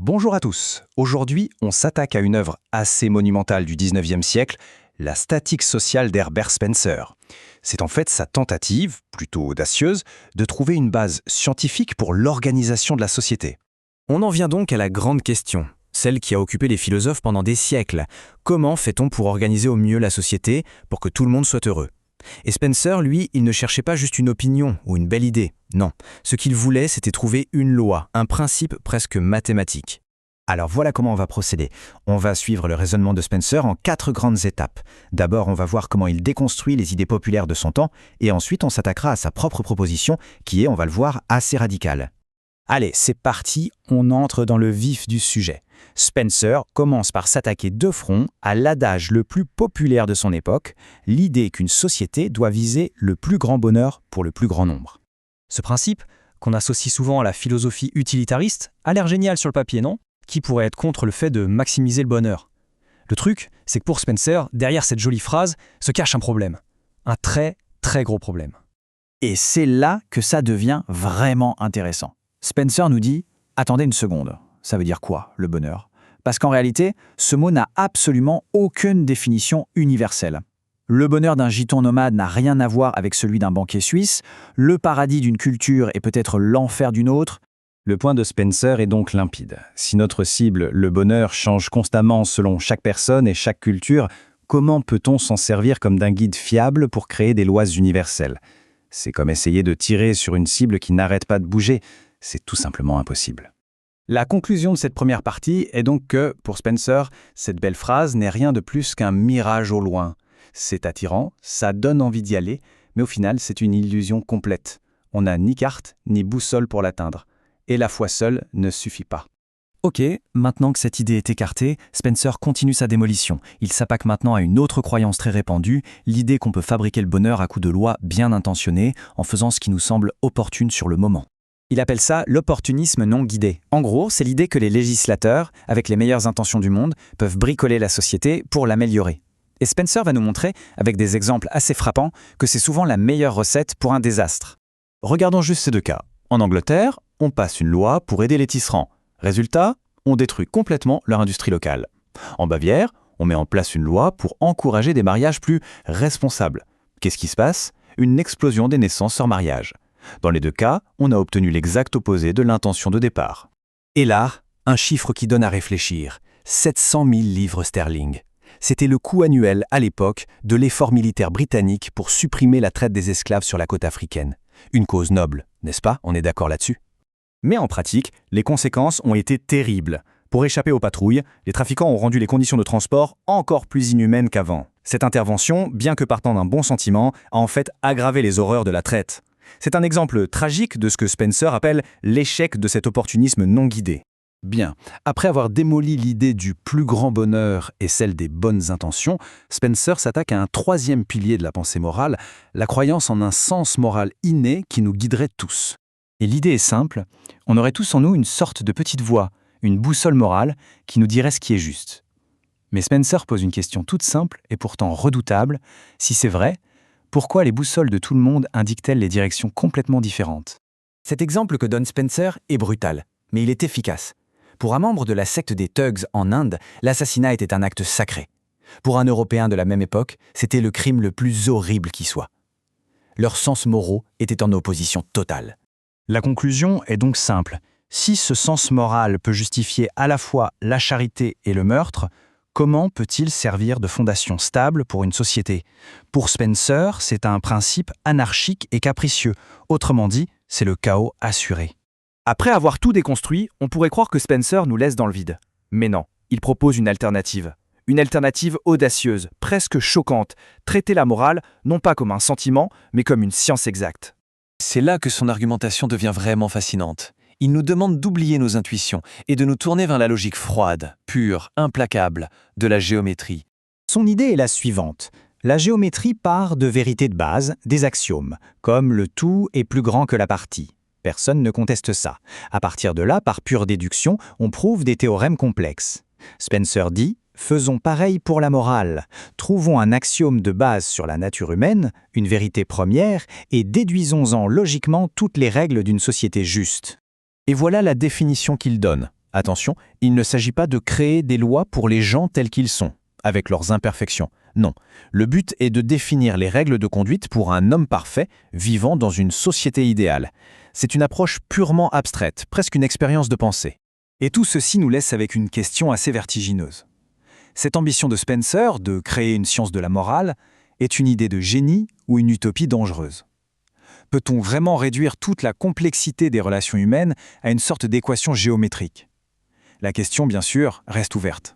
Bonjour à tous. Aujourd'hui, on s'attaque à une œuvre assez monumentale du 19e siècle, la Statique sociale d'Herbert Spencer. C'est en fait sa tentative, plutôt audacieuse, de trouver une base scientifique pour l'organisation de la société. On en vient donc à la grande question, celle qui a occupé les philosophes pendant des siècles. Comment fait-on pour organiser au mieux la société, pour que tout le monde soit heureux ? Et Spencer, lui, il ne cherchait pas juste une opinion ou une belle idée. Non, ce qu'il voulait, c'était trouver une loi, un principe presque mathématique. Alors voilà comment on va procéder. On va suivre le raisonnement de Spencer en 4 grandes étapes. D'abord, on va voir comment il déconstruit les idées populaires de son temps, et ensuite on s'attaquera à sa propre proposition, qui est, on va le voir, assez radicale. Allez, c'est parti, on entre dans le vif du sujet. Spencer commence par s'attaquer de front à l'adage le plus populaire de son époque, l'idée qu'une société doit viser le plus grand bonheur pour le plus grand nombre. Ce principe, qu'on associe souvent à la philosophie utilitariste, a l'air génial sur le papier, non ? Qui pourrait être contre le fait de maximiser le bonheur ? Le truc, c'est que pour Spencer, derrière cette jolie phrase, se cache un problème. Un très, très gros problème. Et c'est là que ça devient vraiment intéressant. Spencer nous dit « Attendez une seconde, ça veut dire quoi, le bonheur ?» Parce qu'en réalité, ce mot n'a absolument aucune définition universelle. Le bonheur d'un giton nomade n'a rien à voir avec celui d'un banquier suisse, le paradis d'une culture est peut-être l'enfer d'une autre. Le point de Spencer est donc limpide. Si notre cible, le bonheur, change constamment selon chaque personne et chaque culture, comment peut-on s'en servir comme d'un guide fiable pour créer des lois universelles ? C'est comme essayer de tirer sur une cible qui n'arrête pas de bouger. C'est tout simplement impossible. La conclusion de cette première partie est donc que, pour Spencer, cette belle phrase n'est rien de plus qu'un mirage au loin. C'est attirant, ça donne envie d'y aller, mais au final, c'est une illusion complète. On n'a ni carte, ni boussole pour l'atteindre. Et la foi seule ne suffit pas. Ok, maintenant que cette idée est écartée, Spencer continue sa démolition. Il s'attaque maintenant à une autre croyance très répandue, l'idée qu'on peut fabriquer le bonheur à coups de lois bien intentionnées, en faisant ce qui nous semble opportune sur le moment. Il appelle ça l'opportunisme non guidé. En gros, c'est l'idée que les législateurs, avec les meilleures intentions du monde, peuvent bricoler la société pour l'améliorer. Et Spencer va nous montrer, avec des exemples assez frappants, que c'est souvent la meilleure recette pour un désastre. Regardons juste ces 2 cas. En Angleterre, on passe une loi pour aider les tisserands. Résultat, on détruit complètement leur industrie locale. En Bavière, on met en place une loi pour encourager des mariages plus responsables. Qu'est-ce qui se passe ? Une explosion des naissances hors mariage. Dans les 2 cas, on a obtenu l'exact opposé de l'intention de départ. Et là, un chiffre qui donne à réfléchir. 700 000 livres sterling. C'était le coût annuel, à l'époque, de l'effort militaire britannique pour supprimer la traite des esclaves sur la côte africaine. Une cause noble, n'est-ce pas ? On est d'accord là-dessus ? Mais en pratique, les conséquences ont été terribles. Pour échapper aux patrouilles, les trafiquants ont rendu les conditions de transport encore plus inhumaines qu'avant. Cette intervention, bien que partant d'un bon sentiment, a en fait aggravé les horreurs de la traite. C'est un exemple tragique de ce que Spencer appelle l'échec de cet opportunisme non guidé. Bien, après avoir démoli l'idée du plus grand bonheur et celle des bonnes intentions, Spencer s'attaque à un 3e pilier de la pensée morale, la croyance en un sens moral inné qui nous guiderait tous. Et l'idée est simple, on aurait tous en nous une sorte de petite voix, une boussole morale qui nous dirait ce qui est juste. Mais Spencer pose une question toute simple et pourtant redoutable. Si c'est vrai, pourquoi les boussoles de tout le monde indiquent-elles les directions complètement différentes ? Cet exemple que donne Spencer est brutal, mais il est efficace. Pour un membre de la secte des Thugs en Inde, l'assassinat était un acte sacré. Pour un Européen de la même époque, c'était le crime le plus horrible qui soit. Leurs sens moraux étaient en opposition totale. La conclusion est donc simple. Si ce sens moral peut justifier à la fois la charité et le meurtre, comment peut-il servir de fondation stable pour une société ? Pour Spencer, c'est un principe anarchique et capricieux. Autrement dit, c'est le chaos assuré. Après avoir tout déconstruit, on pourrait croire que Spencer nous laisse dans le vide. Mais non, il propose une alternative. Une alternative audacieuse, presque choquante. Traiter la morale, non pas comme un sentiment, mais comme une science exacte. C'est là que son argumentation devient vraiment fascinante. Il nous demande d'oublier nos intuitions et de nous tourner vers la logique froide, pure, implacable, de la géométrie. Son idée est la suivante. La géométrie part de vérités de base, des axiomes, comme le tout est plus grand que la partie. Personne ne conteste ça. À partir de là, par pure déduction, on prouve des théorèmes complexes. Spencer dit « Faisons pareil pour la morale. Trouvons un axiome de base sur la nature humaine, une vérité première, et déduisons-en logiquement toutes les règles d'une société juste. » Et voilà la définition qu'il donne. Attention, il ne s'agit pas de créer des lois pour les gens tels qu'ils sont, avec leurs imperfections. Non, le but est de définir les règles de conduite pour un homme parfait, vivant dans une société idéale. C'est une approche purement abstraite, presque une expérience de pensée. Et tout ceci nous laisse avec une question assez vertigineuse. Cette ambition de Spencer, de créer une science de la morale, est une idée de génie ou une utopie dangereuse? Peut-on vraiment réduire toute la complexité des relations humaines à une sorte d'équation géométrique? La question, bien sûr, reste ouverte.